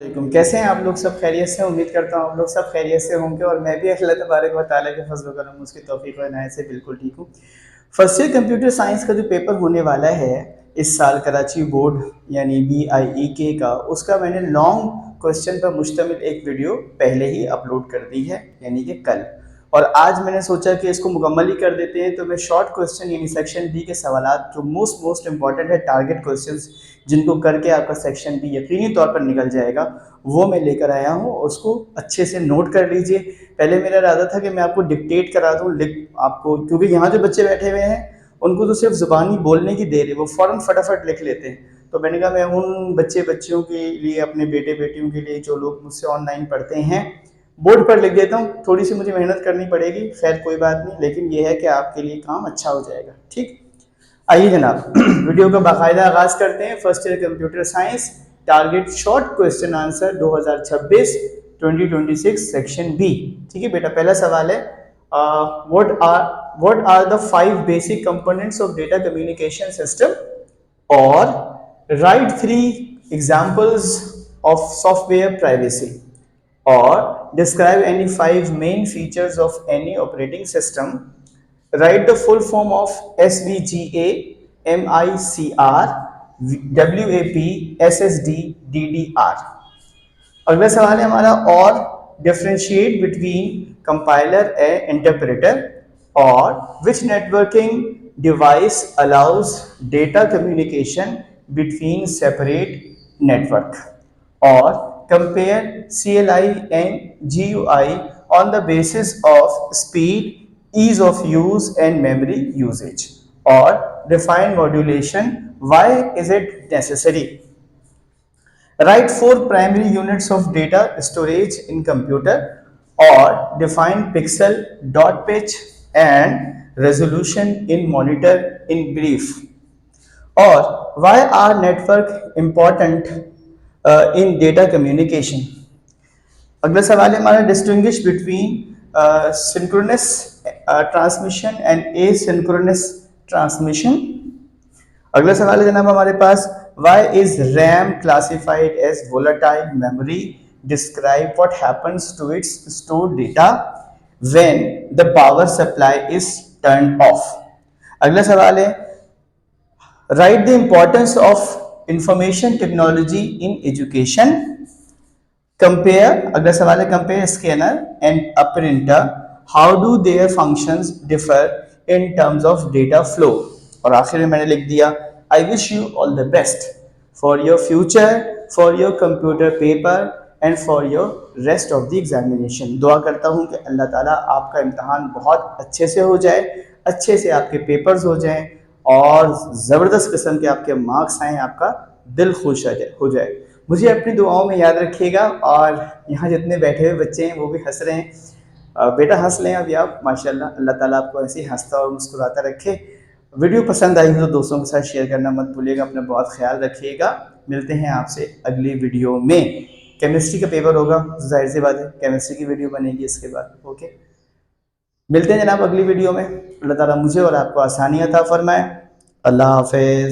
वालेकुम। कैसे हैं आप लोग? सब खैरियत से? उम्मीद करता हूँ आप लोग सब खैरियत से होंगे और मैं भी अल्लाह तबारक व तआला के फजल करम उसकी तौफीक व इनायत से बिल्कुल ठीक हूँ। फर्स्ट ईयर कंप्यूटर साइंस का जो पेपर होने वाला है इस साल कराची बोर्ड यानी BIEK का, उसका मैंने लॉन्ग क्वेश्चन पर मुश्तमिल एक वीडियो पहले ही अपलोड कर दी है, यानी कि कल। और आज मैंने सोचा कि इसको मुकम्मल ही कर देते हैं, तो मैं शॉर्ट क्वेश्चन यानी सेक्शन बी के सवालात जो मोस्ट इंपॉर्टेंट है, टारगेट क्वेश्चंस जिनको करके आपका सेक्शन बी यकीनी तौर पर निकल जाएगा, वो मैं लेकर आया हूँ। उसको अच्छे से नोट कर लीजिए। पहले मेरा इरादा था कि मैं आपको डिक्टेट करा दूँ आपको, क्योंकि यहाँ जो बच्चे बैठे हुए हैं उनको तो सिर्फ ज़ुबानी बोलने की देर है, वो फ़ौरन फटाफट लिख लेते हैं। तो मैंने कहा मैं उन बच्चियों के लिए, अपने बेटे बेटियों के लिए जो लोग मुझसे ऑनलाइन पढ़ते हैं, बोर्ड पर लिख देता हूँ। थोड़ी सी मुझे मेहनत करनी पड़ेगी, खैर कोई बात नहीं, लेकिन ये है कि आपके लिए काम अच्छा हो जाएगा। ठीक, आइए जनाब वीडियो का बाकायदा आगाज करते हैं। First year computer science target short question answer 2026 2026 section B. ठीक है बेटा, पहला सवाल है what are the 5 basic components of data communication system, और write 3 examples of software privacy, or describe any 5 main features of any operating system. Write the full form of SVGA, MICR, WAP, SSD, DDR. अगला सवाल है हमारा, और differentiate between compiler and interpreter, और which networking device allows data communication between separate network, or compare CLI and GUI on the basis of speed, ease of use and memory usage, or define modulation, why is it necessary. Write 4 primary units of data storage in computer, or define pixel, dot pitch and resolution in monitor in brief, or why are network important in data communication. अगला सवाल है हमारा, distinguish between synchronous transmission and asynchronous transmission. अगला सवाल है जनाब हमारे पास, why is RAM classified as volatile memory, describe what happens to its stored data when the power supply is turn off. अगला सवाल है, write the importance of information technology in education. Compare, अगला सवाल है, compare scanner and a printer, how do their functions differ in terms of data flow. और आखिर में मैंने लिख दिया, I wish you all the best for your future, for your computer paper and for your rest of the examination. दुआ करता हूँ कि अल्लाह ताला आपका इम्तहान बहुत अच्छे से हो जाए, अच्छे से आपके पेपर्स हो जाएं और ज़बरदस्त किस्म के आपके मार्क्स आएँ, आपका दिल खुश हो जाए। मुझे अपनी दुआओं में याद रखिएगा। और यहाँ जितने बैठे हुए बच्चे हैं वो भी हंस रहे हैं, बेटा हंस लें अभी आप, माशाल्लाह, अल्लाह ताला आपको ऐसे ही हंसता और मुस्कुराता रखे। वीडियो पसंद आई हो तो दोस्तों के साथ शेयर करना मत भूलिएगा। अपना बहुत ख्याल रखिएगा। मिलते हैं आपसे अगली वीडियो में। केमिस्ट्री का पेपर होगा, जाहिर सी बात है केमिस्ट्री की वीडियो बनेगी इसके बाद। ओके, मिलते हैं जनाब अगली वीडियो में। अल्लाह ताला मुझे और आपको आसानी अता फरमाए। अल्लाह हाफिज़।